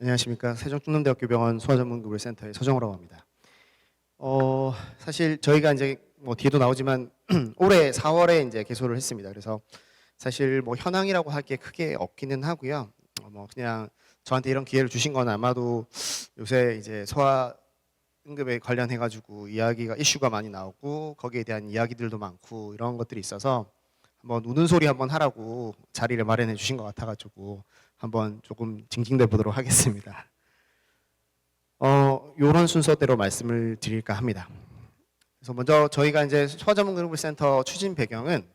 안녕하십니까. 세종충남대학교병원 소아전문급여센터의 서정호라고 합니다. 사실 저희가 이제 뭐 뒤에도 나오지만 올해 4월에 이제 개소를 했습니다. 그래서 사실 뭐 현황이라고 할 게 크게 없기는 하고요. 뭐 그냥 저한테 이런 기회를 주신 건 아마도 요새 이제 소아 응급에 관련해 가지고 이야기가 이슈가 많이 나오고 거기에 대한 이야기들도 많고 이런 것들이 있어서 한번 우는 소리 한번 하라고 자리를 마련해 주신 것 같아 가지고 한번 조금 징징대 보도록 하겠습니다. 요런 순서대로 말씀을 드릴까 합니다. 그래서 먼저 저희가 이제 소아전문급여센터 추진 배경은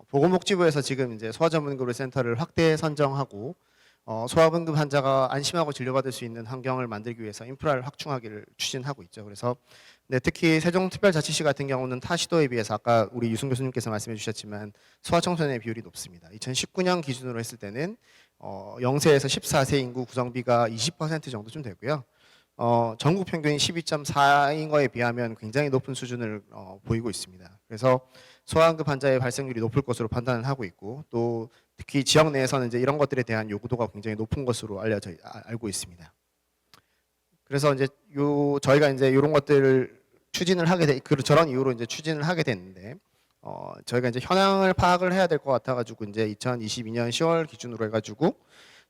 보건복지부에서 지금 이제 소아전문급여센터를 확대 선정하고 소아응급 환자가 안심하고 진료받을 수 있는 환경을 만들기 위해서 인프라를 확충하기를 추진하고 있죠. 그래서 특히 세종특별자치시 같은 경우는 타 시도에 비해서 아까 우리 유승 교수님께서 말씀해 주셨지만 소아청소년의 비율이 높습니다. 2019년 기준으로 했을 때는 0세에서 14세 인구 구성비가 20% 정도쯤 되고요. 전국 평균이 12.4인 거에 비하면 굉장히 높은 수준을 보이고 있습니다. 그래서 소아응급 환자의 발생률이 높을 것으로 판단을 하고 있고 또 특히 지역 내에서는 이제 이런 것들에 대한 요구도가 굉장히 높은 것으로 알고 있습니다. 그래서 이제 저희가 이제 이런 것들을 추진을 하게 저런 이유로 이제 추진을 하게 됐는데 저희가 이제 현황을 파악을 해야 될 것 같아가지고 이제 2022년 10월 기준으로 해가지고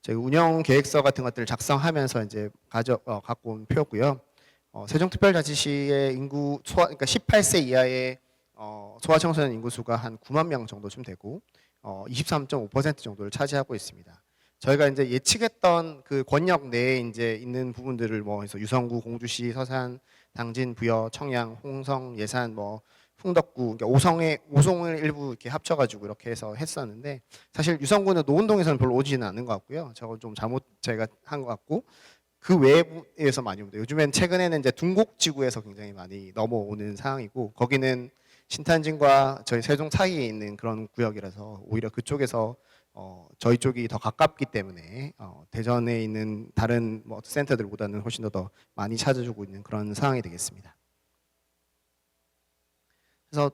저희 운영 계획서 같은 것들을 작성하면서 이제 갖고 온 표고요. 세종특별자치시의 인구 그러니까 18세 이하의 소아청소년 인구 수가 한 9만 명 정도쯤 되고 23.5% 정도를 차지하고 있습니다. 저희가 이제 예측했던 그 권역 내에 이제 있는 부분들을 뭐 해서 유성구, 공주시, 서산, 당진, 부여, 청양, 홍성, 예산, 뭐 흥덕구, 그러니까 오송을 일부 이렇게 합쳐가지고 이렇게 해서 했었는데 사실 유성구는 노원동에서는 별로 오지는 않는 것 같고요. 저건 좀 잘못 제가 한 것 같고 그 외부에서 많이 옵니다. 요즘엔 최근에는 이제 둔곡지구에서 굉장히 많이 넘어오는 상황이고 거기는 신탄진과 저희 세종 사이에 있는 그런 구역이라서 오히려 그쪽에서 저희 쪽이 더 가깝기 때문에 대전에 있는 다른 뭐 센터들보다는 훨씬 더 많이 찾아주고 있는 그런 상황이 되겠습니다. 그래서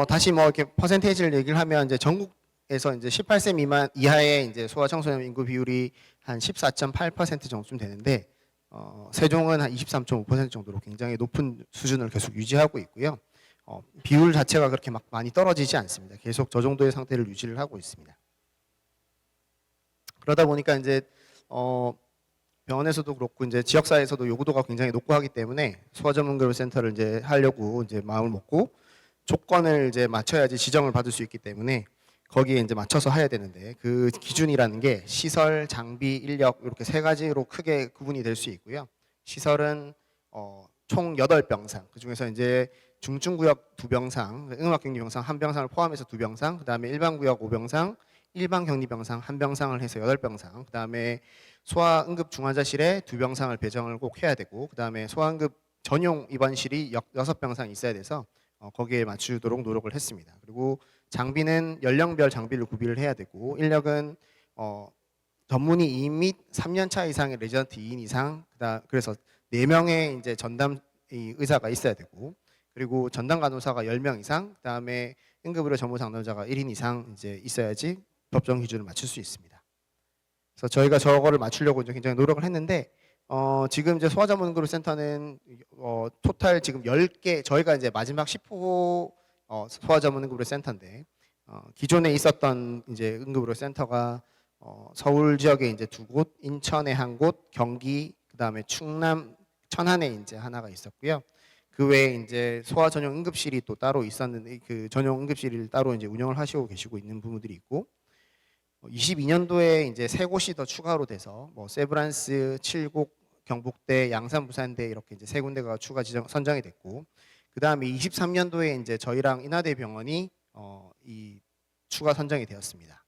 다시 뭐 이렇게 퍼센테이지를 얘기를 하면 이제 전국에서 이제 18세 미만 이하의 이제 소아 청소년 인구 비율이 한 14.8% 정도쯤 되는데 세종은 한 23.5% 정도로 굉장히 높은 수준을 계속 유지하고 있고요. 비율 자체가 그렇게 막 많이 떨어지지 않습니다. 계속 저 정도의 상태를 유지를 하고 있습니다. 그러다 보니까 이제 병원에서도 그렇고 이제 지역사회에서도 요구도가 굉장히 높고 하기 때문에 소아전문급여센터를 이제 하려고 이제 마음을 먹고 조건을 이제 맞춰야지 지정을 받을 수 있기 때문에 거기에 이제 맞춰서 해야 되는데 그 기준이라는 게 시설, 장비, 인력 이렇게 세 가지로 크게 구분이 될 수 있고요. 시설은 총 8병상, 그 중에서 이제 중증구역 2병상, 응급격리병상 1병상을 포함해서 2병상, 그 다음에 일반구역 5병상, 일반격리병상 1병상을 해서 8병상, 그 다음에 소아응급 중환자실에 2병상을 배정을 꼭 해야 되고, 그 다음에 소아응급 전용 입원실이 6병상 있어야 돼서 거기에 맞추도록 노력을 했습니다. 그리고 장비는 연령별 장비를 구비를 해야 되고, 인력은 전문의 2인 및 3년차 이상의 레지던트 2인 이상, 그래서 4명의 이제 전담 의사가 있어야 되고, 그리고 전담 간호사가 10명 이상, 그다음에 응급의료 전문 상담자가 1인 이상 이제 있어야지 법정 기준을 맞출 수 있습니다. 그래서 저희가 저거를 맞추려고 이제 굉장히 노력을 했는데 지금 이제 소아전문급여센터는 토탈 지금 10개 저희가 이제 마지막 10호 소아전문급여센터인데 기존에 있었던 이제 응급의료센터가 서울 지역에 이제 2곳, 인천에 1곳, 경기 그다음에 충남 천안에 이제 하나가 있었고요. 그 외에 이제 소아 전용 응급실이 또 따로 있었는데 그 전용 응급실을 따로 이제 운영을 하시고 계시고 있는 부분들이 있고 22년도에 이제 3곳이 더 추가로 돼서 뭐 세브란스, 칠곡, 경북대, 양산, 부산대 이렇게 이제 3군데가 추가 선정이 됐고 그 다음에 23년도에 이제 저희랑 인하대 병원이 이 추가 선정이 되었습니다.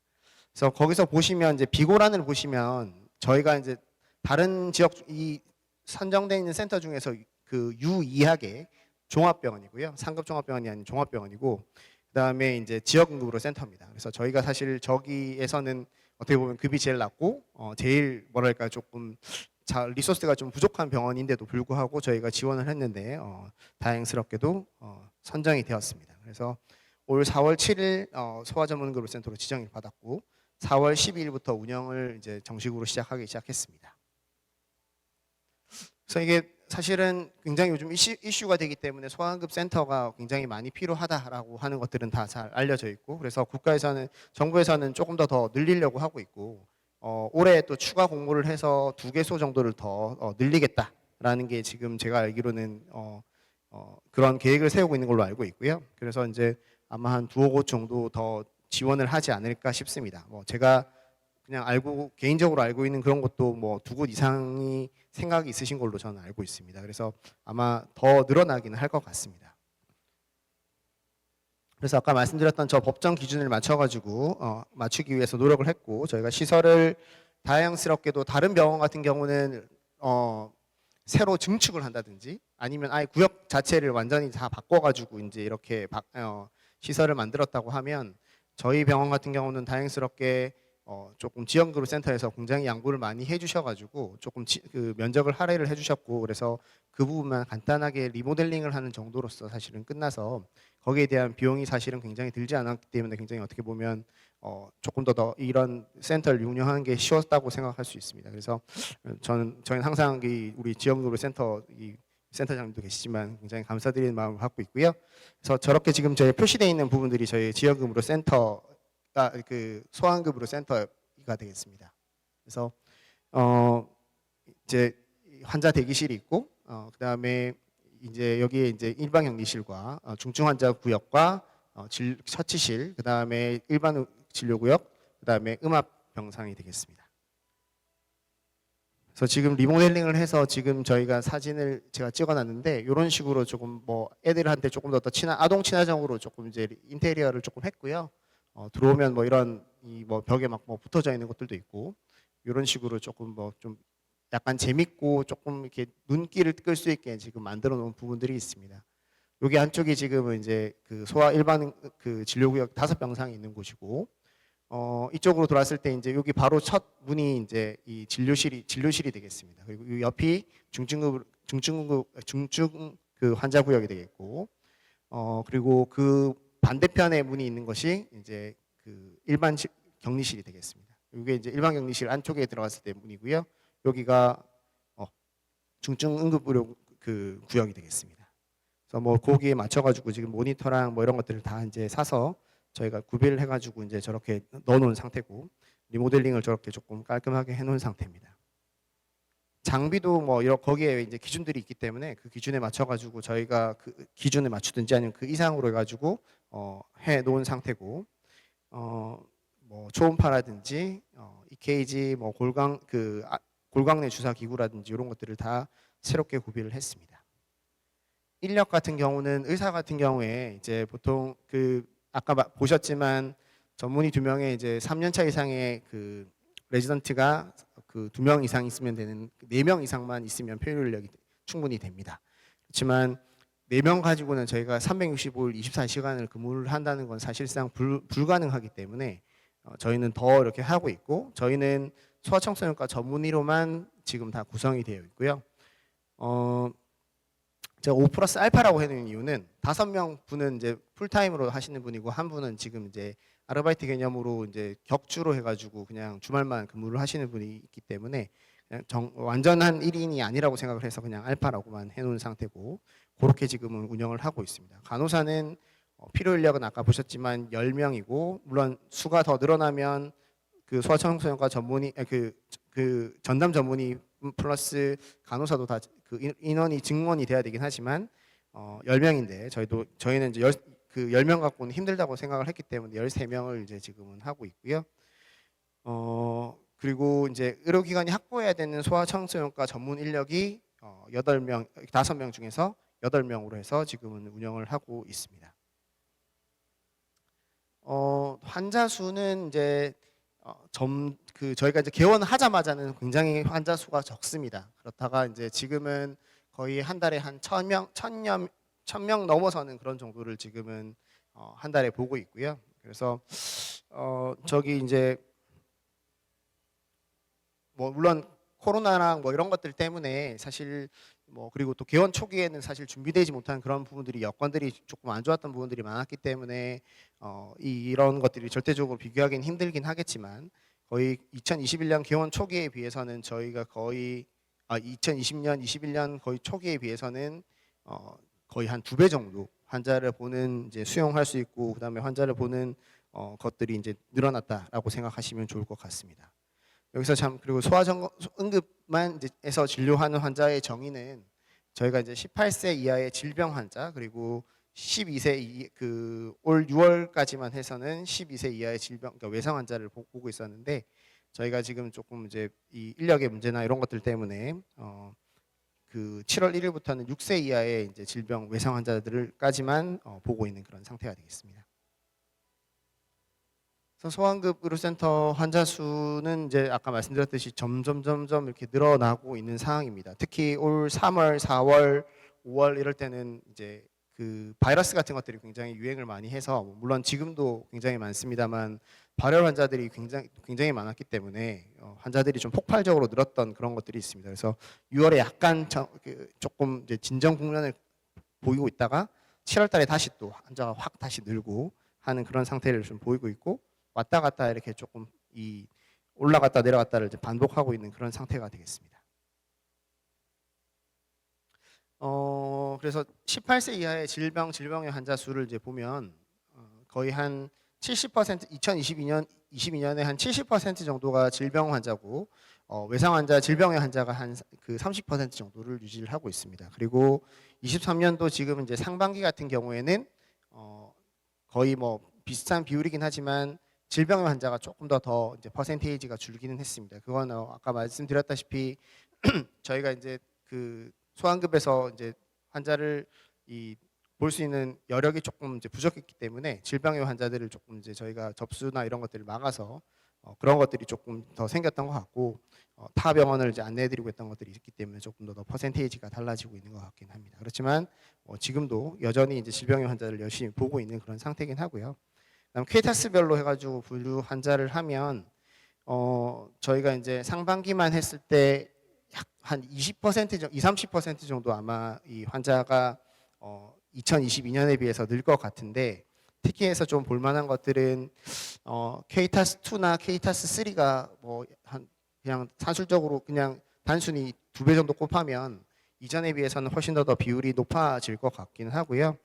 그래서 거기서 보시면 이제 비고란을 보시면 저희가 이제 다른 지역 이 선정되어 있는 센터 중에서 그 유이하게 종합병원이고요. 상급 종합병원이 아닌 종합병원이고 그다음에 이제 지역응급의료 센터입니다. 그래서 저희가 사실 저기에서는 어떻게 보면 급이 제일 낮고 제일 뭐랄까 조금 리소스가 좀 부족한 병원인데도 불구하고 저희가 지원을 했는데 다행스럽게도 선정이 되었습니다. 그래서 올 4월 7일 소아전문급여센터로 지정을 받았고 4월 12일부터 운영을 이제 정식으로 시작했습니다. 그래서 이게 사실은 굉장히 요즘 이슈가 되기 때문에 소아응급 센터가 굉장히 많이 필요하다라고 하는 것들은 다 잘 알려져 있고, 그래서 국가에서는, 정부에서는 조금 더 늘리려고 하고 있고, 올해 또 추가 공모를 해서 2개소 정도를 더 늘리겠다라는 게 지금 제가 알기로는 그런 계획을 세우고 있는 걸로 알고 있고요. 그래서 이제 아마 한 2억 원 정도 더 지원을 하지 않을까 싶습니다. 뭐 제가 그냥 개인적으로 알고 있는 그런 것도 뭐 2곳 이상이 생각이 있으신 걸로 저는 알고 있습니다. 그래서 아마 더 늘어나기는 할 것 같습니다. 그래서 아까 말씀드렸던 저 법정 기준을 맞춰가지고 맞추기 위해서 노력을 했고, 저희가 시설을 다양스럽게도 다른 병원 같은 경우는 새로 증축을 한다든지 아니면 아예 구역 자체를 완전히 다 바꿔가지고 이제 이렇게 시설을 만들었다고 하면, 저희 병원 같은 경우는 다행스럽게 조금 지역의료 센터에서 굉장히 양보를 많이 해주셔가지고 조금 그 면적을 할애를 해주셨고, 그래서 그 부분만 간단하게 리모델링을 하는 정도로서 사실은 끝나서 거기에 대한 비용이 사실은 굉장히 들지 않았기 때문에 굉장히 어떻게 보면 조금 더 이런 센터를 운영하는 게 쉬웠다고 생각할 수 있습니다. 그래서 저희는 항상 우리 지역의료 센터 센터장님도 계시지만 굉장히 감사드리는 마음을 갖고 있고요. 그래서 저렇게 지금 저희 표시되어 있는 부분들이 저희 지역의료 센터 그 소아응급으로 센터가 되겠습니다. 그래서 이제 환자 대기실이 있고, 그다음에 이제 여기에 이제 일반 격리실과 중증 환자 구역과 처치실, 그다음에 일반 진료구역, 그다음에 음압 병상이 되겠습니다. 그래서 지금 리모델링을 해서 지금 저희가 사진을 제가 찍어놨는데, 이런 식으로 조금 뭐 애들한테 조금 더 아동 친화적으로 조금 이제 인테리어를 조금 했고요. 들어오면 뭐 이런 뭐 벽에 막 뭐 붙어져 있는 것들도 있고, 이런 식으로 조금 뭐 좀 약간 재밌고 조금 이렇게 눈길을 끌 수 있게 지금 만들어 놓은 부분들이 있습니다. 여기 안쪽이 지금은 이제 그 소아 일반 그 진료구역 5병상이 있는 곳이고, 이쪽으로 돌았을 때 이제 여기 바로 첫 문이 이제 이 진료실이 되겠습니다. 그리고 이 옆이 중증 그 환자 구역이 되겠고, 그리고 그 반대편에 문이 있는 것이 이제 그 일반 격리실이 되겠습니다. 이게 이제 일반 격리실 안쪽에 들어갔을 때 문이고요. 여기가 중증 응급의료 그 구역이 되겠습니다. 그래서 뭐 거기에 맞춰가지고 지금 모니터랑 뭐 이런 것들을 다 이제 사서 저희가 구비를 해가지고 이제 저렇게 넣어놓은 상태고, 리모델링을 저렇게 조금 깔끔하게 해놓은 상태입니다. 장비도 뭐 거기에 이제 기준들이 있기 때문에 그 기준에 맞춰가지고 저희가 그 기준에 맞추든지 아니면 그 이상으로 해가지고 해 놓은 상태고, 뭐 초음파라든지 EKG, 뭐 골강내 주사 기구라든지 이런 것들을 다 새롭게 구비를 했습니다. 인력 같은 경우는 의사 같은 경우에 이제 보통 그 아까 보셨지만 전문의 2명에 이제 3년차 이상의 그 레지던트가 그 2명 이상 있으면 되는, 4명 이상만 있으면 표율 인력이 충분히 됩니다. 그렇지만 4명 가지고는 저희가 365일 24시간을 근무를 한다는 건 사실상 불가능하기 때문에 저희는 더 이렇게 하고 있고, 저희는 소아청소년과 전문의로만 지금 다 구성이 되어 있고요. 제가 5 플러스 알파라고 해놓은 이유는 5명 분은 이제 풀타임으로 하시는 분이고, 한 분은 지금 이제 아르바이트 개념으로 이제 격주로 해가지고 그냥 주말만 근무를 하시는 분이 있기 때문에 그냥 완전한 1인이 아니라고 생각을 해서 그냥 알파라고만 해놓은 상태고, 그렇게 지금은 운영을 하고 있습니다. 간호사는 필요 인력은 아까 보셨지만 10명이고, 물론 수가 더 늘어나면 그 소아청소년과 전문의 그 전담 전문의 플러스 간호사도 다 그 인원이 증원이 돼야 되긴 하지만 10명인데 저희는 이제 그 10명 갖고는 힘들다고 생각을 했기 때문에 13명을 이제 지금은 하고 있고요. 그리고 이제 의료기관이 확보해야 되는 소아청소년과 전문 인력이 5명 중에서 8명으로 해서 지금은 운영을 하고 있습니다. 환자 수는 이제 저희가 이제 개원하자마자는 굉장히 환자 수가 적습니다. 그렇다가 이제 지금은 거의 한 달에 한 1,000명 넘어서는 그런 정도를 지금은 한 달에 보고 있고요. 그래서 저기 이제 뭐 물론 코로나랑 뭐 이런 것들 때문에 사실 뭐 그리고 또 개원 초기에는 사실 준비되지 못한 그런 부분들이, 여건들이 조금 안 좋았던 부분들이 많았기 때문에 이런 것들이 절대적으로 비교하기는 힘들긴 하겠지만, 거의 2021년 개원 초기에 비해서는 저희가 거의 2020년, 21년 거의 초기에 비해서는 거의 한 2배 정도 환자를 보는 이제 수용할 수 있고 그다음에 환자를 보는 것들이 이제 늘어났다라고 생각하시면 좋을 것 같습니다. 여기서 참 그리고 응급만 이제 에서 진료하는 환자의 정의는 저희가 이제 18세 이하의 질병 환자 그리고 12세 올 6월까지만 해서는 12세 이하의 질병 그러니까 외상 환자를 보고 있었는데 저희가 지금 조금 이제 이 인력의 문제나 이런 것들 때문에 그 7월 1일부터는 6세 이하의 이제 질병 외상 환자들까지만 보고 있는 그런 상태가 되겠습니다. 그래서 소아응급 의료센터 환자 수는 이제 아까 말씀드렸듯이 점점 이렇게 늘어나고 있는 상황입니다. 특히 올 3월, 4월, 5월 이럴 때는 이제 그 바이러스 같은 것들이 굉장히 유행을 많이 해서 물론 지금도 굉장히 많습니다만 발열 환자들이 굉장히 많았기 때문에 환자들이 좀 폭발적으로 늘었던 그런 것들이 있습니다. 그래서 6월에 약간 조금 이제 진정 국면을 보이고 있다가 7월달에 다시 또 환자가 확 다시 늘고 하는 그런 상태를 좀 보이고 있고 왔다 갔다 이렇게 조금 이 올라갔다 내려갔다를 이제 반복하고 있는 그런 상태가 되겠습니다. 그래서 18세 이하의 질병의 환자 수를 이제 보면 거의 한 70% 2022년에 한 70% 정도가 질병 환자고 외상 환자 질병의 환자가 한 그 30% 정도를 유지를 하고 있습니다. 그리고 23년도 지금 이제 상반기 같은 경우에는 거의 뭐 비슷한 비율이긴 하지만 질병의 환자가 조금 더 이제 퍼센테이지가 줄기는 했습니다. 그건 아까 말씀드렸다시피 저희가 이제 그 소아응급에서 이제 환자를 볼 수 있는 여력이 조금 이제 부족했기 때문에 질병의 환자들을 조금 이제 저희가 접수나 이런 것들을 막아서 그런 것들이 조금 더 생겼던 것 같고 타 병원을 이제 안내해드리고 있던 것들이 있기 때문에 조금 더 퍼센테이지가 달라지고 있는 것 같긴 합니다. 그렇지만 지금도 여전히 이제 질병의 환자를 열심히 보고 있는 그런 상태긴 하고요. 그다음 케이타스별로 해가지고 분류 환자를 하면 저희가 이제 상반기만 했을 때 약 한 20% 정도, 30% 정도 아마 이 환자가 2022년에 비해서 늘 것 같은데 특히 해서 좀 볼만한 것들은 케이타스2나 케이타스3가 뭐 그냥 산술적으로 그냥 단순히 2배 정도 곱하면 이전에 비해서는 훨씬 더 비율이 높아질 것 같기는 하고요.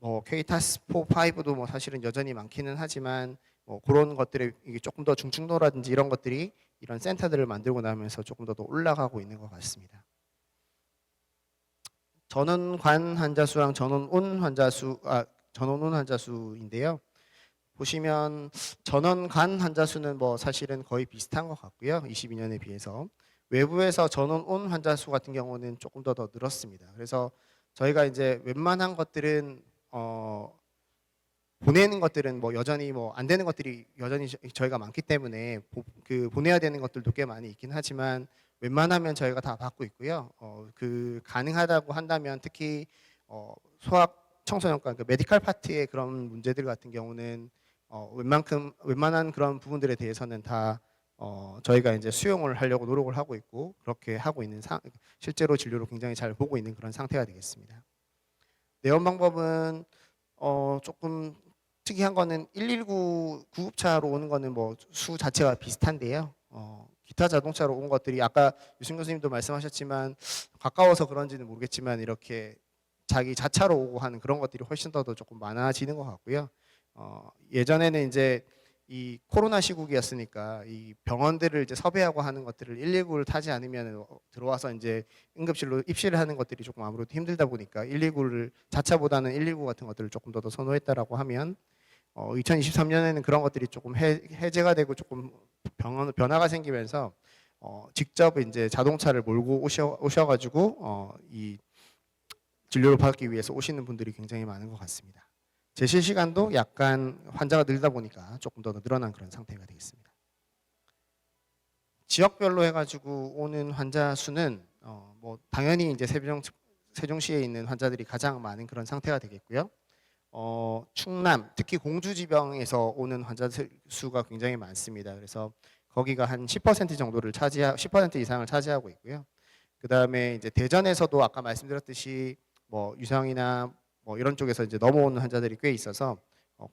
뭐 케이타스4, 5도 뭐 사실은 여전히 많기는 하지만 뭐 그런 것들이 이게 조금 더 중증도라든지 이런 것들이 이런 센터들을 만들고 나면서 조금 더 올라가고 있는 것 같습니다. 전원관 환자 수랑 전원온 환자 수인데요. 보시면 전원관 환자 수는 뭐 사실은 거의 비슷한 것 같고요. 22년에 비해서 외부에서 전원온 환자 수 같은 경우는 조금 더 늘었습니다. 그래서 저희가 이제 웬만한 것들은 보내는 것들은 뭐 여전히 뭐 안 되는 것들이 여전히 저희가 많기 때문에 보내야 되는 것들도 꽤 많이 있긴 하지만 웬만하면 저희가 다 받고 있고요. 그 가능하다고 한다면 특히 소아 청소년과 그 메디컬 파트의 그런 문제들 같은 경우는 웬만한 그런 부분들에 대해서는 다 저희가 이제 수용을 하려고 노력을 하고 있고 그렇게 하고 있는 실제로 진료를 굉장히 잘 보고 있는 그런 상태가 되겠습니다. 내원 방법은 조금 특이한 거는 119 구급차로 오는 거는 뭐 수 자체가 비슷한데요. 기타 자동차로 온 것들이 아까 유승 교수님도 말씀하셨지만 가까워서 그런지는 모르겠지만 이렇게 자기 자차로 오고 하는 그런 것들이 훨씬 더 조금 많아지는 것 같고요. 예전에는 이제 이 코로나 시국이었으니까 이 병원들을 이제 섭외하고 하는 것들을 119를 타지 않으면 들어와서 이제 응급실로 입실을 하는 것들이 조금 아무래도 힘들다 보니까 119를 자차보다는 119 같은 것들을 조금 더 선호했다라고 하면 2023년에는 그런 것들이 조금 해제가 되고 조금 병원 변화가 생기면서 직접 이제 자동차를 몰고 오셔가지고 이 진료를 받기 위해서 오시는 분들이 굉장히 많은 것 같습니다. 제실 시간도 약간 환자가 늘다 보니까 조금 더 늘어난 그런 상태가 되겠습니다. 지역별로 해가지고 오는 환자 수는 뭐 당연히 이제 세종시에 있는 환자들이 가장 많은 그런 상태가 되겠고요. 충남 특히 공주지병에서 오는 환자 수가 굉장히 많습니다. 그래서 거기가 한 10% 정도를 10% 이상을 차지하고 있고요. 그 다음에 이제 대전에서도 아까 말씀드렸듯이 뭐 유성이나 뭐 이런 쪽에서 이제 넘어오는 환자들이 꽤 있어서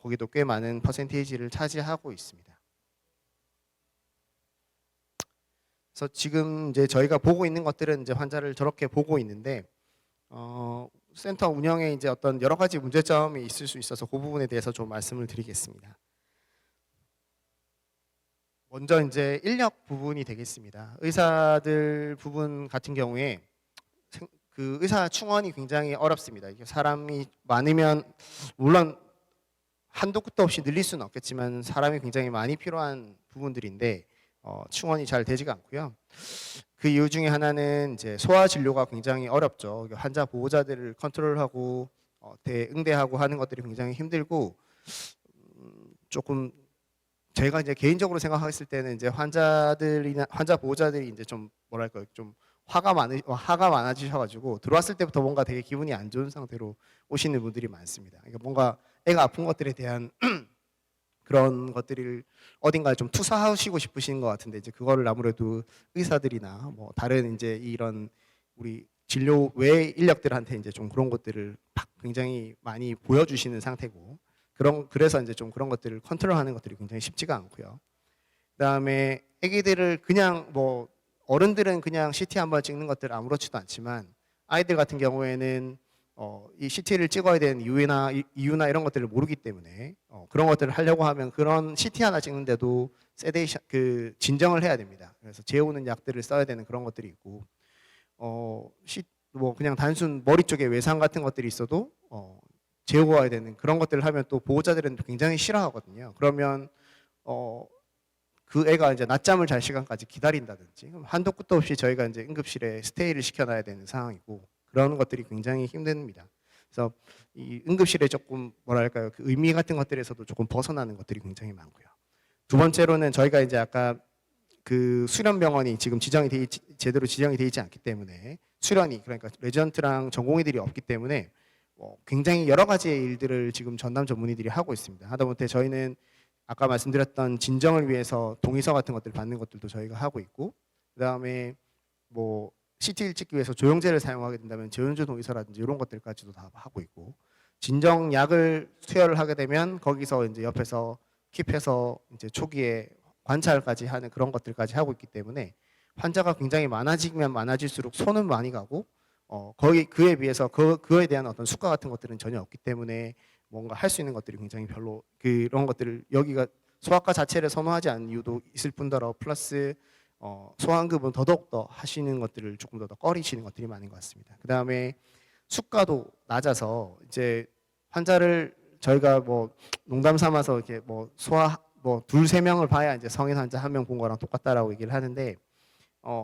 거기도 꽤 많은 퍼센테이지를 차지하고 있습니다. 그래서 지금 이제 저희가 보고 있는 것들은 이제 환자를 저렇게 보고 있는데 센터 운영에 이제 어떤 여러 가지 문제점이 있을 수 있어서 그 부분에 대해서 좀 말씀을 드리겠습니다. 먼저 이제 인력 부분이 되겠습니다. 의사들 부분 같은 경우에 그 의사 충원이 굉장히 어렵습니다. 이게 사람이 많으면 물론 한도 끝도 없이 늘릴 수는 없겠지만 사람이 굉장히 많이 필요한 부분들인데 충원이 잘 되지가 않고요. 그 이유 중에 하나는 이제 소아 진료가 굉장히 어렵죠. 환자 보호자들을 컨트롤하고 응대하고 하는 것들이 굉장히 힘들고 조금 제가 이제 개인적으로 생각했을 때는 이제 환자들이나 환자 보호자들이 이제 좀 뭐랄까요, 좀 화가 많아지셔가지고 들어왔을 때부터 뭔가 되게 기분이 안 좋은 상태로 오시는 분들이 많습니다. 그러니까 뭔가 애가 아픈 것들에 대한 그런 것들을 어딘가에 좀 투사하시고 싶으신 것 같은데 이제 그거를 아무래도 의사들이나 뭐 다른 이제 이런 우리 진료 외 인력들한테 이제 좀 그런 것들을 굉장히 많이 보여주시는 상태고 그래서 이제 좀 그런 것들을 컨트롤하는 것들이 굉장히 쉽지가 않고요. 그다음에 아기들을 그냥 뭐 어른들은 그냥 CT 한번 찍는 것들 아무렇지도 않지만 아이들 같은 경우에는 이 CT를 찍어야 되는 이유나 이런 것들을 모르기 때문에 그런 것들을 하려고 하면 그런 CT 하나 찍는데도 세데이션 그 진정을 해야 됩니다. 그래서 재우는 약들을 써야 되는 그런 것들이 있고 뭐 그냥 단순 머리 쪽에 외상 같은 것들이 있어도 재워야 되는 그런 것들을 하면 또 보호자들은 굉장히 싫어하거든요. 그러면 그 애가 이제 낮잠을 잘 시간까지 기다린다든지 한도 끝도 없이 저희가 이제 응급실에 스테이를 시켜놔야 되는 상황이고 그런 것들이 굉장히 힘듭니다. 그래서 이 응급실에 조금 뭐랄까요, 그 의미 같은 것들에서도 조금 벗어나는 것들이 굉장히 많고요. 두 번째로는 저희가 이제 아까 그 수련병원이 지금 제대로 지정이 되어 있지 않기 때문에 수련이 그러니까 레지던트랑 전공의들이 없기 때문에 굉장히 여러 가지의 일들을 지금 전담 전문의들이 하고 있습니다. 하다못해 저희는 아까 말씀드렸던 진정을 위해서 동의서 같은 것들을 받는 것들도 저희가 하고 있고 그다음에 뭐 CT를 찍기 위해서 조영제를 사용하게 된다면 조영제 동의서라든지 이런 것들까지도 다 하고 있고 진정약을 투여를 하게 되면 거기서 이제 옆에서 킵해서 이제 초기에 관찰까지 하는 그런 것들까지 하고 있기 때문에 환자가 굉장히 많아지면 많아질수록 손은 많이 가고 거기 그에 비해서 그에 대한 어떤 수가 같은 것들은 전혀 없기 때문에 뭔가 할 수 있는 것들이 굉장히 별로 그런 것들을 여기가 소아과 자체를 선호하지 않는 이유도 있을 뿐더러 플러스 소아응급은 더더욱더 하시는 것들을 조금 더 꺼리시는 것들이 많은 것 같습니다. 그 다음에 수가도 낮아서 이제 환자를 저희가 뭐 농담 삼아서 이렇게 뭐 소아 뭐 둘 세 명을 봐야 이제 성인 환자 한 명 본 거랑 똑같다라고 얘기를 하는데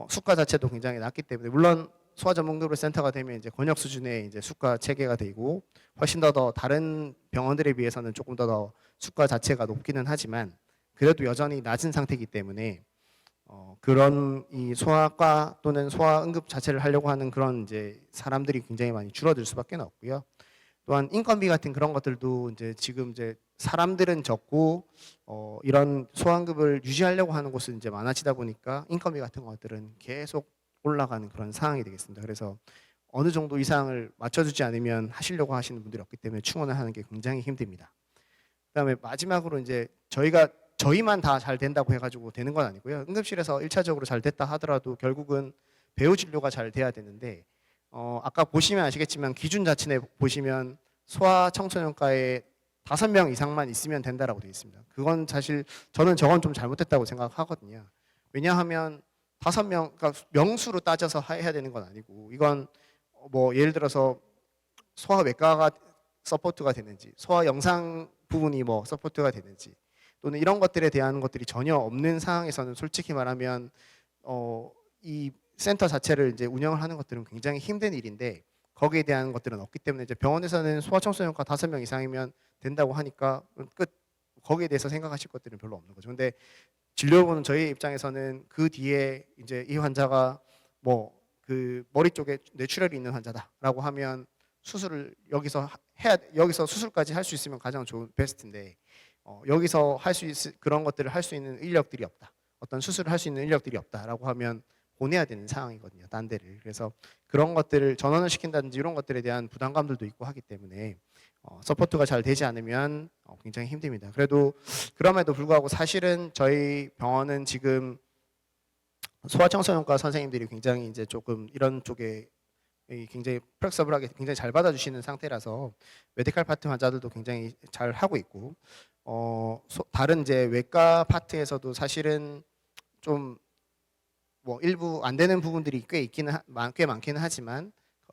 수가 자체도 굉장히 낮기 때문에 물론 소아 전문급으로 센터가 되면 이제 권역 수준의 이제 수가 체계가 되고 훨씬 더 다른 병원들에 비해서는 조금 더 수가 자체가 높기는 하지만 그래도 여전히 낮은 상태이기 때문에 그런 이 소아과 또는 소아응급 자체를 하려고 하는 그런 이제 사람들이 굉장히 많이 줄어들 수밖에 없고요. 또한 인건비 같은 그런 것들도 이제 지금 이제 사람들은 적고 이런 소아응급을 유지하려고 하는 곳은 이제 많아지다 보니까 인건비 같은 것들은 계속 올라가는 그런 상황이 되겠습니다. 그래서 어느 정도 이상을 맞춰주지 않으면 하시려고 하시는 분들이 없기 때문에 충원을 하는 게 굉장히 힘듭니다. 그다음에 마지막으로 이제 저희만 다 잘 된다고 해가지고 되는 건 아니고요. 응급실에서 1차적으로 잘 됐다 하더라도 결국은 배우 진료가 잘 돼야 되는데 아까 보시면 아시겠지만 기준 자체에 보시면 소아 청소년과에 5명 이상만 있으면 된다라고 되어 있습니다. 그건 사실 저는 저건 좀 잘못됐다고 생각하거든요. 왜냐하면 5명, 그러니까 명수로 따져서 해야 되는 건 아니고 이건 뭐 예를 들어서 소아 외과가 서포트가 되는지 소아 영상 부분이 뭐 서포트가 되는지 또는 이런 것들에 대한 것들이 전혀 없는 상황에서는 솔직히 말하면 이 센터 자체를 이제 운영을 하는 것들은 굉장히 힘든 일인데 거기에 대한 것들은 없기 때문에 이제 병원에서는 소아청소년과 5명 이상이면 된다고 하니까 끝 거기에 대해서 생각하실 것들은 별로 없는 거죠. 근데 진료보는 저희 입장에서는 그 뒤에 이제 이 환자가 뭐 그 머리 쪽에 뇌출혈이 있는 환자다라고 하면 수술을 여기서 수술까지 할 수 있으면 가장 좋은 베스트인데 여기서 할 수 있을 그런 것들을 할 수 있는 인력들이 없다. 어떤 수술을 할 수 있는 인력들이 없다라고 하면 보내야 되는 상황이거든요. 딴 데를. 그래서 그런 것들을 전원을 시킨다든지 이런 것들에 대한 부담감들도 있고 하기 때문에 서포트가 잘 되지 않으면 굉장히 힘듭니다. 그래도 그럼에도 불구하고 사실은 저희 병원은 지금 소아청소년과 선생님들이 굉장히 이제 조금 이런 쪽에 굉장히 플렉서블하게 굉장히 잘 받아주시는 상태라서 메디칼 파트 환자들도 굉장히 잘 하고 있고 다른 이제 외과 파트에서도 사실은 좀 뭐 일부 안 되는 부분들이 꽤 많기는 하지만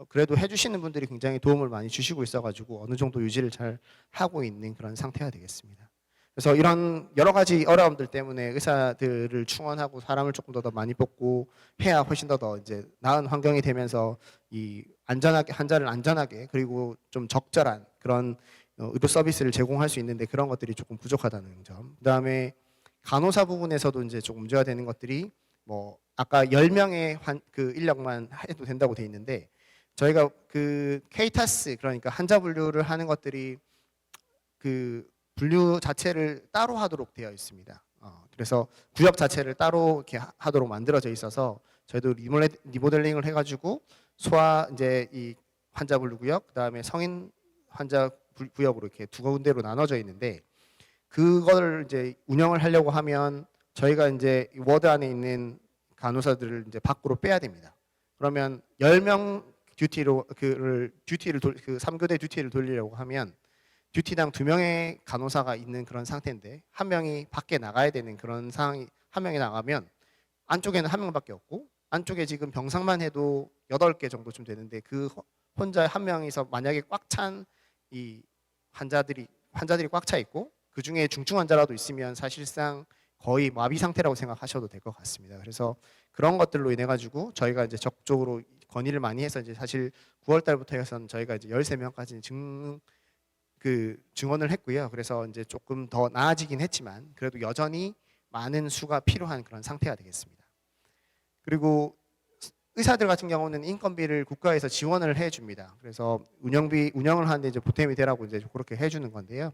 그래도 해주시는 분들이 굉장히 도움을 많이 주시고 있어가지고 어느 정도 유지를 잘 하고 있는 그런 상태가 되겠습니다. 그래서 이런 여러 가지 어려움들 때문에 의사들을 충원하고 사람을 조금 더 많이 뽑고 해야 훨씬 더 이제 나은 환경이 되면서 이 안전하게 환자를 안전하게 그리고 좀 적절한 그런 의료 서비스를 제공할 수 있는데 그런 것들이 조금 부족하다는 점. 그다음에 간호사 부분에서도 이제 조금 문제가 되는 것들이 뭐 아까 10명의 그 인력만 해도 된다고 돼 있는데 저희가 그 케이타스 그러니까 환자 분류를 하는 것들이 그 분류 자체를 따로 하도록 되어 있습니다. 그래서 구역 자체를 따로 이렇게 하도록 만들어져 있어서 저희도 리모델링을 해가지고 소아 이제 이 환자 분류 구역, 그다음에 성인 환자 구역으로 이렇게 두 군데로 나눠져 있는데 그걸 이제 운영을 하려고 하면 저희가 이제 워드 안에 있는 간호사들을 이제 밖으로 빼야 됩니다. 그러면 10명 듀티로 그 3교대 듀티를 돌리려고 하면 듀티당 2명의 간호사가 있는 그런 상태인데 한 명이 밖에 나가야 되는 그런 상황이 한 명이 나가면 안쪽에는 한 명밖에 없고 안쪽에 지금 병상만 해도 8개 정도쯤 되는데 그 혼자 한 명이서 만약에 꽉 찬 이 환자들이 꽉 차 있고 그 중에 중증 환자라도 있으면 사실상 거의 마비 상태라고 생각하셔도 될 것 같습니다. 그래서 그런 것들로 인해 가지고 저희가 이제 적극적으로 건의를 많이 해서 이제 사실 9월 달부터 해서는 저희가 이제 13명까지 증원을 했고요. 그래서 이제 조금 더 나아지긴 했지만 그래도 여전히 많은 수가 필요한 그런 상태가 되겠습니다. 그리고 의사들 같은 경우는 인건비를 국가에서 지원을 해줍니다. 그래서 운영을 하는데 이제 보탬이 되라고 이제 그렇게 해주는 건데요.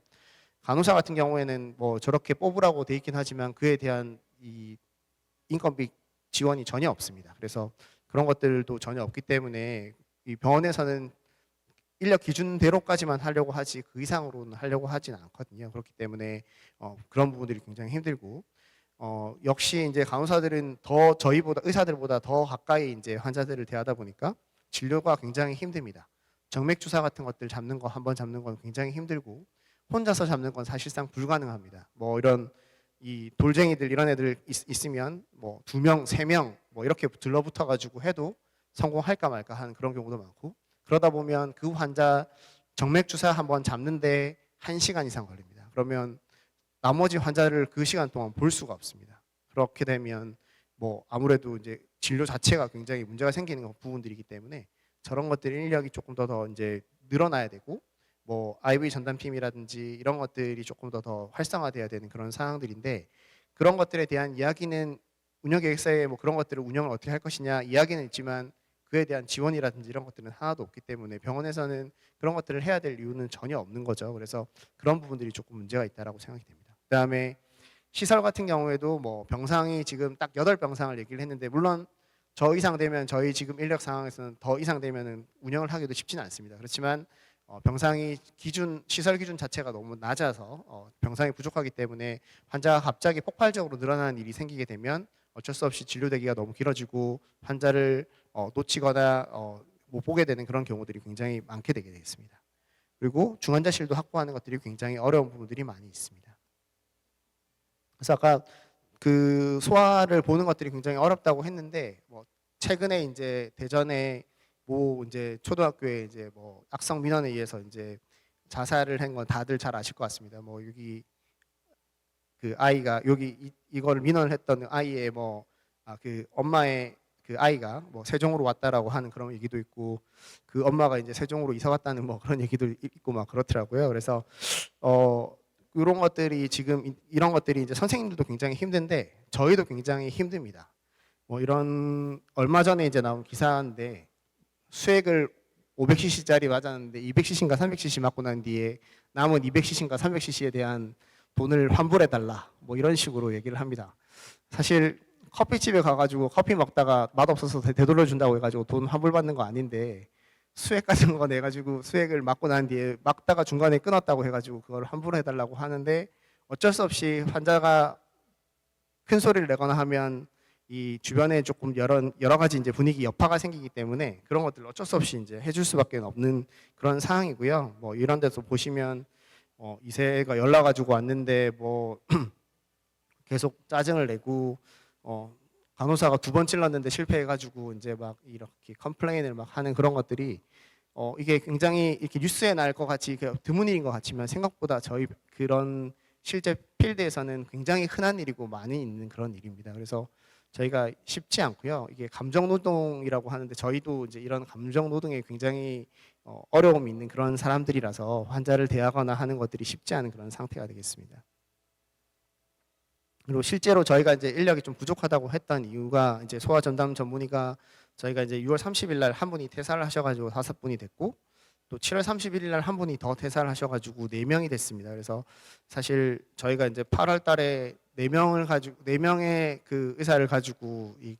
간호사 같은 경우에는 뭐 저렇게 뽑으라고 돼 있긴 하지만 그에 대한 이 인건비 지원이 전혀 없습니다. 그래서 그런 것들도 전혀 없기 때문에 이 병원에서는 인력 기준대로까지만 하려고 하지 그 이상으로는 하려고 하진 않거든요. 그렇기 때문에 그런 부분들이 굉장히 힘들고 역시 이제 간호사들은 더 저희보다 의사들보다 더 가까이 이제 환자들을 대하다 보니까 진료가 굉장히 힘듭니다. 정맥 주사 같은 것들 한번 잡는 건 굉장히 힘들고 혼자서 잡는 건 사실상 불가능합니다. 뭐 이런 이 돌쟁이들 이런 애들 있으면 뭐 2명, 3명 뭐 이렇게 들러붙어 가지고 해도 성공할까 말까 하는 그런 경우도 많고 그러다 보면 그 환자 정맥 주사 한번 잡는데 1시간 이상 걸립니다. 그러면 나머지 환자를 그 시간 동안 볼 수가 없습니다. 그렇게 되면 뭐 아무래도 이제 진료 자체가 굉장히 문제가 생기는 부분들이기 때문에 저런 것들 인력이 조금 더 이제 늘어나야 되고 뭐 IV 전담팀이라든지 이런 것들이 조금 더 활성화돼야 되는 그런 상황들인데 그런 것들에 대한 이야기는 운영계획서에 뭐 그런 것들을 운영을 어떻게 할 것이냐 이야기는 있지만 그에 대한 지원이라든지 이런 것들은 하나도 없기 때문에 병원에서는 그런 것들을 해야 될 이유는 전혀 없는 거죠. 그래서 그런 부분들이 조금 문제가 있다라고 생각이 됩니다. 그다음에 시설 같은 경우에도 뭐 병상이 지금 딱 8병상을 얘기를 했는데 물론 저 이상 되면 저희 지금 인력 상황에서는 더 이상 되면은 운영을 하기도 쉽지는 않습니다. 그렇지만 병상이 시설 기준 자체가 너무 낮아서 병상이 부족하기 때문에 환자가 갑자기 폭발적으로 늘어나는 일이 생기게 되면 어쩔 수 없이 진료 대기가 너무 길어지고 환자를 놓치거나 못 보게 되는 그런 경우들이 굉장히 많게 되게 되겠습니다. 그리고 중환자실도 확보하는 것들이 굉장히 어려운 부분들이 많이 있습니다. 그래서 아까 그 소아를 보는 것들이 굉장히 어렵다고 했는데 뭐 최근에 이제 대전에 뭐 이제 초등학교에 이제 뭐 악성 민원에 의해서 이제 자살을 한 건 다들 잘 아실 것 같습니다. 뭐 여기 그 아이가 여기 이거를 민원을 했던 아이의 뭐 그 엄마의 그 아이가 뭐 세종으로 왔다라고 하는 그런 얘기도 있고 그 엄마가 이제 세종으로 이사 왔다는 뭐 그런 얘기도 있고 막 그렇더라고요. 그래서 이런 것들이 지금 이런 것들이 이제 선생님들도 굉장히 힘든데 저희도 굉장히 힘듭니다. 뭐 이런 얼마 전에 이제 나온 기사인데 수액을 500cc짜리 맞았는데 200cc인가 300cc 맞고 난 뒤에 남은 200cc인가 300cc에 대한 돈을 환불해 달라 뭐 이런 식으로 얘기를 합니다. 사실 커피집에 가가지고 커피 먹다가 맛없어서 되돌려준다고 해가지고 돈 환불받는 거 아닌데 수액 같은 거 내가지고 수액을 맞고 난 뒤에 막다가 중간에 끊었다고 해가지고 그걸 환불해달라고 하는데 어쩔 수 없이 환자가 큰 소리를 내거나 하면 이 주변에 조금 여러 가지 이제 분위기 여파가 생기기 때문에 그런 것들 어쩔 수 없이 이제 해줄 수밖에 없는 그런 상황이고요. 뭐 이런 데서 보시면 이세가 연락 가지고 왔는데 뭐 계속 짜증을 내고 간호사가 2번 찔렀는데 실패해가지고 이제 막 이렇게 컴플레인을 막 하는 그런 것들이 이게 굉장히 이렇게 뉴스에 날 것 같이 드문 일인 것 같지만 생각보다 저희 그런 실제 필드에서는 굉장히 흔한 일이고 많이 있는 그런 일입니다. 그래서 저희가 쉽지 않고요. 이게 감정 노동이라고 하는데 저희도 이제 이런 감정 노동에 굉장히 어려움이 있는 그런 사람들이라서 환자를 대하거나 하는 것들이 쉽지 않은 그런 상태가 되겠습니다. 그리고 실제로 저희가 이제 인력이 좀 부족하다고 했던 이유가 이제 소아 전담 전문의가 저희가 이제 6월 30일 날 한 분이 퇴사를 하셔가지고 5분이 됐고 또 7월 31일 날 한 분이 더 퇴사를 하셔가지고 4명이 됐습니다. 그래서 사실 저희가 이제 8월 달에 4명의 그 의사를 가지고 이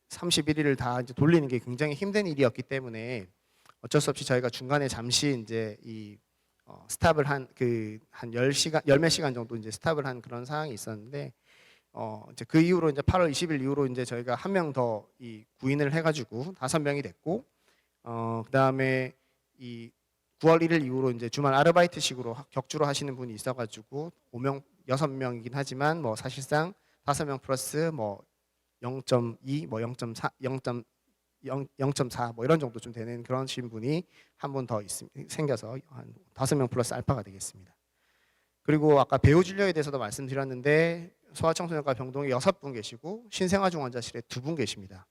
31일을 다 이제 돌리는 게 굉장히 힘든 일이었기 때문에 어쩔 수 없이 저희가 중간에 잠시 이제 이 스탑을 한 10시간, 열 몇 시간 정도 이제 스탑을 한 그런 상황이 있었는데 이제 그 이후로 이제 8월 20일 이후로 이제 저희가 한 명 더 이 구인을 해가지고 5명이 됐고 그다음에 이 9월 1일 이후로 이제 주말 아르바이트식으로 격주로 하시는 분이 있어가지고 5명, 6명이긴 하지만 뭐 사실상 5명 플러스 뭐 0.2, 뭐 0.4, 0.4 뭐 이런 정도 좀 되는 그런 분이 한 분 더 생겨서 한 5명 플러스 알파가 되겠습니다. 그리고 아까 배우 진료에 대해서도 말씀드렸는데 소아청소년과 병동에 6분 계시고 신생아중환자실에 2분 계십니다.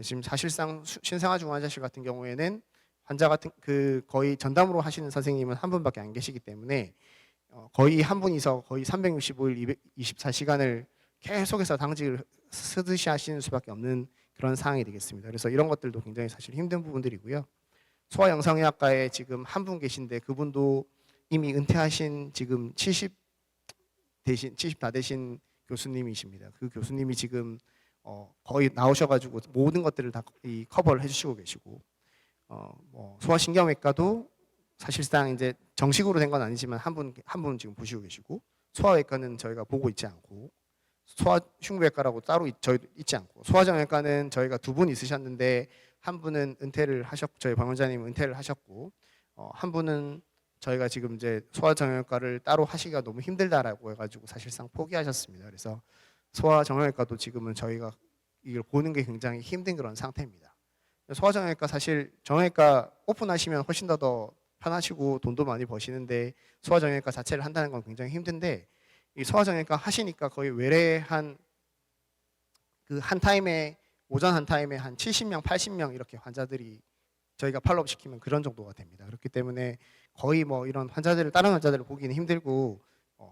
지금 사실상 신생아중환자실 같은 경우에는 환자 같은 거의 전담으로 하시는 선생님은 한 분밖에 안 계시기 때문에 거의 한 분이서 거의 365일 24시간을 계속해서 당직을 쓰듯이 하시는 수밖에 없는 그런 상황이 되겠습니다. 그래서 이런 것들도 굉장히 사실 힘든 부분들이고요. 소아영상의학과에 지금 한 분 계신데 그분도 이미 은퇴하신 지금 70 다 되신 교수님이십니다. 그 교수님이 지금 거의 나오셔가지고 모든 것들을 다 커버를 해주시고 계시고 뭐 소아신경외과도 사실상 이제 정식으로 된 건 아니지만 한 분 지금 보시고 계시고 소아외과는 저희가 보고 있지 않고 소아흉부외과라고 따로 저희 있지 않고 소아정외과는 저희가 2분 있으셨는데 한 분은 은퇴를 하셨고 저희 방원장님 은퇴를 하셨고 한 분은 저희가 지금 이제 소아정형외과를 따로 하시기가 너무 힘들다라고 해가지고 사실상 포기하셨습니다. 그래서 소아정형외과도 지금은 저희가 이걸 보는 게 굉장히 힘든 그런 상태입니다. 소아정형외과 사실 정형외과 오픈하시면 훨씬 더 편하시고 돈도 많이 버시는데 소아정형외과 자체를 한다는 건 굉장히 힘든데 이 소아정형외과 하시니까 거의 외래 한 타임에 오전 한 타임에 한 70명, 80명 이렇게 환자들이 저희가 팔로업 시키면 그런 정도가 됩니다. 그렇기 때문에 거의 뭐 이런 다른 환자들을 보기는 힘들고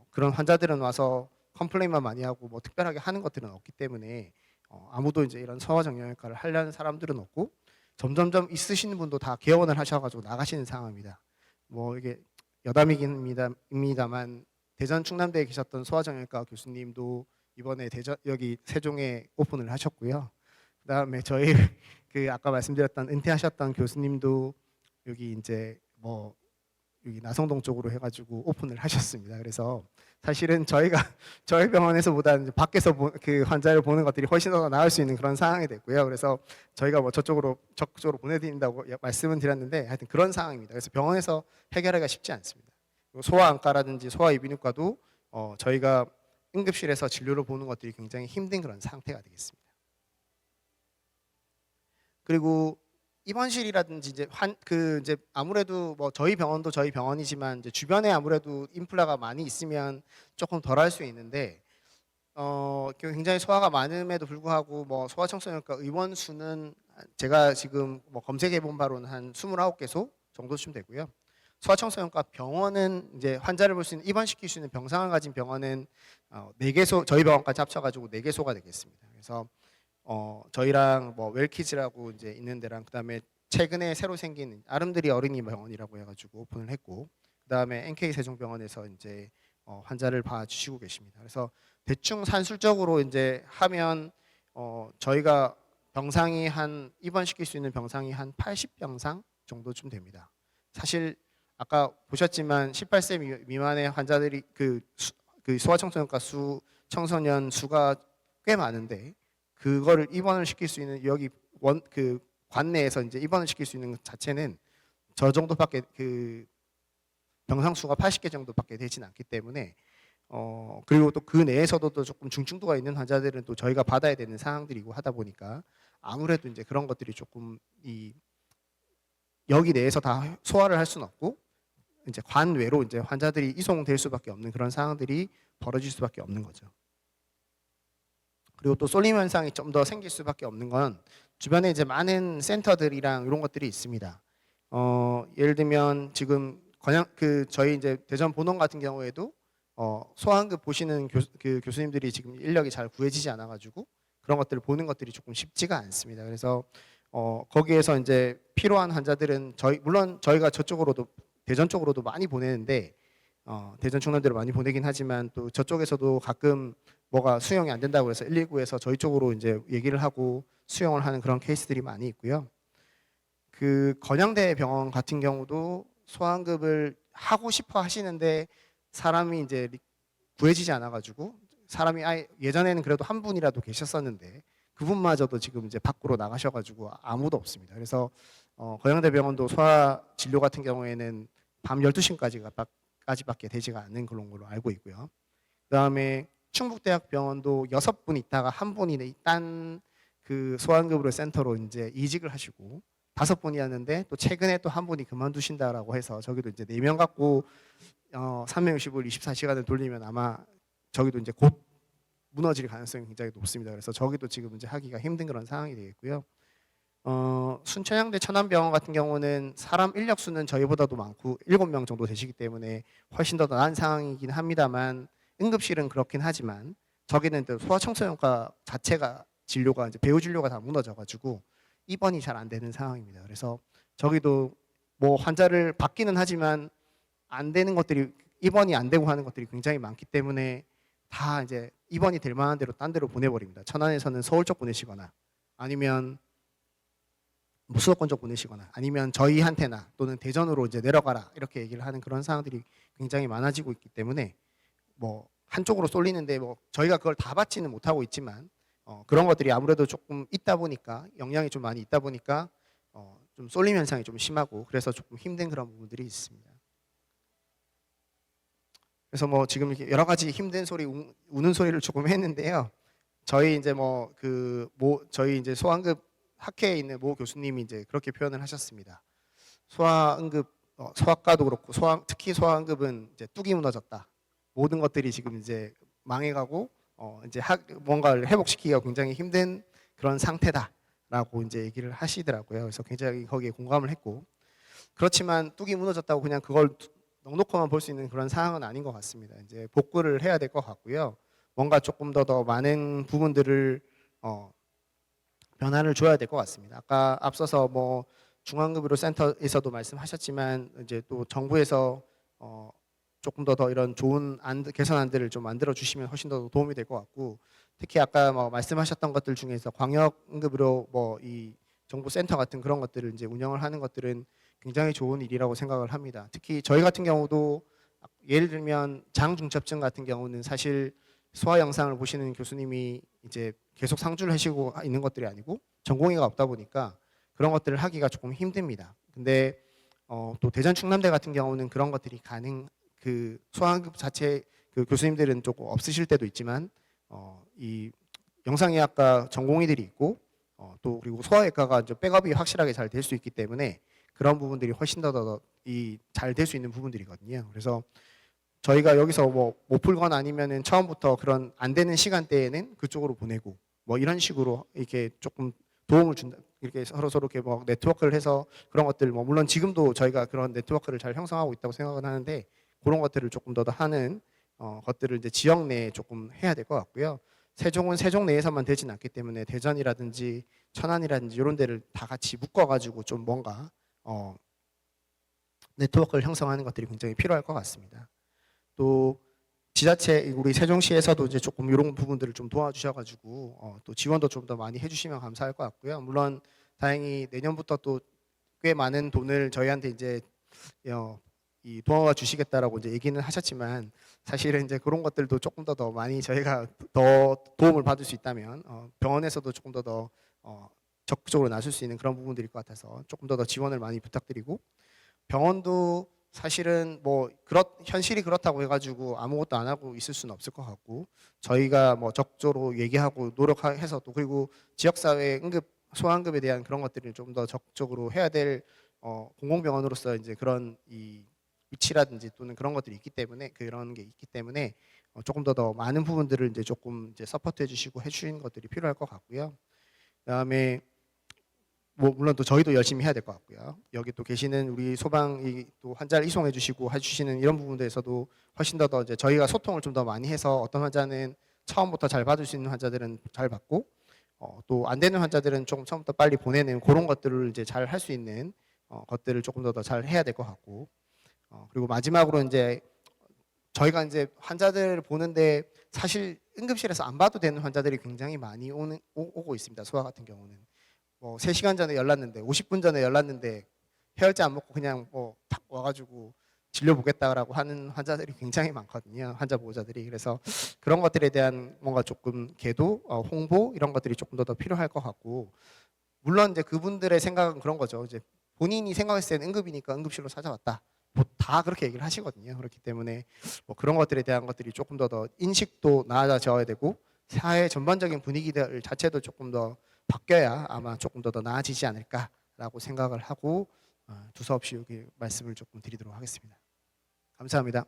그런 환자들은 와서 컴플레인만 많이 하고 뭐 특별하게 하는 것들은 없기 때문에 아무도 이제 이런 소아정형외과를 하려는 사람들은 없고 점점점 있으시는 분도 다 개원을 하셔가지고 나가시는 상황입니다. 뭐 이게 여담입니다만 대전 충남대에 계셨던 소아정형외과 교수님도 이번에 여기 세종에 오픈을 하셨고요. 그다음에 저희 아까 말씀드렸던 은퇴하셨던 교수님도 여기 이제 뭐 여기 나성동 쪽으로 해가지고 오픈을 하셨습니다. 그래서 사실은 저희 병원에서보다 밖에서 그 환자를 보는 것들이 훨씬 더 나을 수 있는 그런 상황이 됐고요. 그래서 저희가 뭐 적극적으로 보내드린다고 말씀은 드렸는데 하여튼 그런 상황입니다. 그래서 병원에서 해결하기가 쉽지 않습니다. 소아안과라든지 소아이비인후과도 저희가 응급실에서 진료를 보는 것들이 굉장히 힘든 그런 상태가 되겠습니다. 그리고 입원실이라든지 이제 아무래도 뭐 저희 병원도 저희 병원이지만 이제 주변에 아무래도 인플라가 많이 있으면 조금 덜할 수 있는데 굉장히 소아가 많음에도 불구하고 뭐 소아청소년과 의원 수는 제가 지금 뭐 검색해 본 바로는 한 29개소 정도쯤 되고요. 소아청소년과 병원은 이제 환자를 볼 수 있는 입원시킬 수 있는 병상을 가진 병원은 4개소 저희 병원까지 합쳐가지고 4개소가 되겠습니다. 그래서 저희랑 뭐 웰키즈라고 이제 있는 데랑 그다음에 최근에 새로 생긴 아름드리 어린이 병원이라고 해가지고 오픈을 했고 그다음에 NK 세종병원에서 이제 환자를 봐주시고 계십니다. 그래서 대충 산술적으로 이제 하면 저희가 병상이 입원시킬 수 있는 병상이 한 80병상 정도쯤 됩니다. 사실 아까 보셨지만 18세 미만의 환자들이 그 소아청소년과 청소년 수가 꽤 많은데 그거를 입원을 시킬 수 있는 여기 그 관내에서 이제 입원을 시킬 수 있는 것 자체는 저 정도밖에 그 병상 수가 80개 정도밖에 되지는 않기 때문에 그리고 또 그 내에서도 또 조금 중증도가 있는 환자들은 또 저희가 받아야 되는 상황들이고 하다 보니까 아무래도 이제 그런 것들이 조금 이 여기 내에서 다 소화를 할 수는 없고 이제 관외로 이제 환자들이 이송될 수밖에 없는 그런 상황들이 벌어질 수밖에 없는 거죠. 그리고 또 쏠림 현상이 좀 더 생길 수밖에 없는 건 주변에 이제 많은 센터들이랑 이런 것들이 있습니다. 예를 들면 지금 저희 이제 대전 본원 같은 경우에도 소아응급 보시는 교수님들이 지금 인력이 잘 구해지지 않아가지고 그런 것들을 보는 것들이 조금 쉽지가 않습니다. 그래서 거기에서 이제 필요한 환자들은 물론 저희가 저쪽으로도 대전 쪽으로도 많이 보내는데 대전 충남대로 많이 보내긴 하지만 또 저쪽에서도 가끔 뭐가 수용이 안 된다고 해서 119에서 저희 쪽으로 이제 얘기를 하고 수용을 하는 그런 케이스들이 많이 있고요. 그 건양대 병원 같은 경우도 소아응급을 하고 싶어 하시는데 사람이 이제 구해지지 않아가지고 사람이 예전에는 그래도 한 분이라도 계셨었는데 그분마저도 지금 이제 밖으로 나가셔가지고 아무도 없습니다. 그래서 건양대 병원도 소아 진료 같은 경우에는 밤 12시까지밖에 되지가 않는 그런 걸로 알고 있고요. 그다음에 충북대학병원도 6분 있다가 한 분이 딴 그 소아응급으로 센터로 이제 이직을 하시고 5분이었는데 또 최근에 또 한 분이 그만두신다라고 해서 저기도 이제 4명 갖고 365일 24시간을 돌리면 아마 저기도 이제 곧 무너질 가능성이 굉장히 높습니다. 그래서 저기도 지금 이제 하기가 힘든 그런 상황이 되겠고요. 순천향대 천안병원 같은 경우는 사람 인력 수는 저희보다도 많고 7명 정도 되시기 때문에 훨씬 더 나은 상황이긴 합니다만 응급실은 그렇긴 하지만 저기는 또 소아청소년과 자체가 진료가 이제 배후 진료가 다 무너져가지고 입원이 잘 안 되는 상황입니다. 그래서 저기도 뭐 환자를 받기는 하지만 안 되는 것들이 입원이 안 되고 하는 것들이 굉장히 많기 때문에 다 이제 입원이 될 만한 대로 딴 데로 보내버립니다. 천안에서는 서울 쪽 보내시거나 아니면 뭐 수도권 쪽 보내시거나 아니면 저희한테나 또는 대전으로 이제 내려가라 이렇게 얘기를 하는 그런 상황들이 굉장히 많아지고 있기 때문에 뭐 한쪽으로 쏠리는데 뭐 저희가 그걸 다 받지는 못하고 있지만 그런 것들이 아무래도 조금 있다 보니까 영향이 좀 많이 있다 보니까 좀 쏠림 현상이 좀 심하고 그래서 조금 힘든 그런 부분들이 있습니다. 그래서 뭐 지금 이렇게 여러 가지 힘든 소리, 우는 소리를 조금 했는데요. 저희 이제 저희 이제 소아응급 학회에 있는 모 교수님이 이제 그렇게 표현을 하셨습니다. 소아응급 소아과도 그렇고 특히 소아응급은 이제 뚝이 무너졌다. 모든 것들이 지금 이제 망해가고 이제 뭔가를 회복시키기가 굉장히 힘든 그런 상태다라고 이제 얘기를 하시더라고요. 그래서 굉장히 거기에 공감을 했고 그렇지만 뚝이 무너졌다고 그냥 그걸 넉넉히만 볼 수 있는 그런 상황은 아닌 것 같습니다. 이제 복구를 해야 될 것 같고요. 뭔가 조금 더 많은 부분들을 변화를 줘야 될 것 같습니다. 아까 앞서서 뭐 중앙급여로 센터에서도 말씀하셨지만 이제 또 정부에서 조금 더 이런 좋은 개선안들을 좀 만들어 주시면 훨씬 더 도움이 될 것 같고 특히 아까 뭐 말씀하셨던 것들 중에서 광역응급으로 뭐 이 정부 센터 같은 그런 것들을 이제 운영을 하는 것들은 굉장히 좋은 일이라고 생각을 합니다. 특히 저희 같은 경우도 예를 들면 장중첩증 같은 경우는 사실 소아 영상을 보시는 교수님이 이제 계속 상주를 하시고 있는 것들이 아니고 전공의가 없다 보니까 그런 것들을 하기가 조금 힘듭니다. 근데 또 대전 충남대 같은 경우는 그런 것들이 그 소아응급 자체 그 교수님들은 조금 없으실 때도 있지만 이 영상의학과 전공의들이 있고 또 그리고 소아외과가 이제 백업이 확실하게 잘 될 수 있기 때문에 그런 부분들이 훨씬 더 잘 될 수 있는 부분들이거든요. 그래서 저희가 여기서 뭐 못 풀거나 아니면은 처음부터 그런 안 되는 시간대에는 그쪽으로 보내고 뭐 이런 식으로 이렇게 조금 도움을 준다. 이렇게 서로 이렇게 뭐 네트워크를 해서 그런 것들 뭐 물론 지금도 저희가 그런 네트워크를 잘 형성하고 있다고 생각은 하는데 그런 것들을 조금 더 하는 것들을 이제 지역 내에 조금 해야 될 것 같고요. 세종은 세종 내에서만 되진 않기 때문에 대전이라든지 천안이라든지 이런 데를 다 같이 묶어가지고 좀 뭔가 네트워크를 형성하는 것들이 굉장히 필요할 것 같습니다. 또 지자체 우리 세종시에서도 이제 조금 이런 부분들을 좀 도와주셔가지고 또 지원도 좀 더 많이 해주시면 감사할 것 같고요. 물론 다행히 내년부터 또 꽤 많은 돈을 저희한테 이제 이 도와 주시겠다라고 이제 얘기는 하셨지만 사실은 이제 그런 것들도 조금 더 많이 저희가 더 도움을 받을 수 있다면 병원에서도 조금 더 적극적으로 나설 수 있는 그런 부분들일 것 같아서 조금 더 지원을 많이 부탁드리고 병원도 사실은 뭐 현실이 그렇다고 해가지고 아무것도 안 하고 있을 수는 없을 것 같고 저희가 뭐 적극적으로 얘기하고 노력해서 또 그리고 지역사회 응급 소아응급에 대한 그런 것들을 좀 더 적극적으로 해야 될 공공병원으로서 이제 그런 이 위치라든지 또는 그런 것들이 있기 때문에 그런 게 있기 때문에 조금 더 많은 부분들을 이제 조금 이제 서포트해 주시고 해주시는 것들이 필요할 것 같고요. 그다음에 뭐 물론 또 저희도 열심히 해야 될 것 같고요. 여기 또 계시는 우리 소방이 또 환자를 이송해 주시고 해주시는 이런 부분들에서도 훨씬 더 이제 저희가 소통을 좀 더 많이 해서 어떤 환자는 처음부터 잘 받을 수 있는 환자들은 잘 받고 또 안 되는 환자들은 조금 처음부터 빨리 보내는 그런 것들을 이제 잘 할 수 있는 것들을 조금 더 잘 해야 될 것 같고 그리고 마지막으로 이제 저희가 이제 환자들을 보는데 사실 응급실에서 안 봐도 되는 환자들이 굉장히 많이 오고 있습니다. 소아 같은 경우는 뭐 3시간 전에 열났는데 50분 전에 열났는데 해열제 안 먹고 그냥 뭐 탁 와가지고 진료 보겠다라고 하는 환자들이 굉장히 많거든요. 환자 보호자들이. 그래서 그런 것들에 대한 뭔가 조금 계도, 홍보 이런 것들이 조금 더 필요할 것 같고 물론 이제 그분들의 생각은 그런 거죠. 이제 본인이 생각했을 때는 응급이니까 응급실로 찾아왔다. 뭐 다 그렇게 얘기를 하시거든요. 그렇기 때문에 뭐 그런 것들에 대한 것들이 조금 더 인식도 나아져야 되고 사회 전반적인 분위기들 자체도 조금 더 바뀌어야 아마 조금 더 나아지지 않을까라고 생각을 하고 두서없이 여기 말씀을 조금 드리도록 하겠습니다. 감사합니다.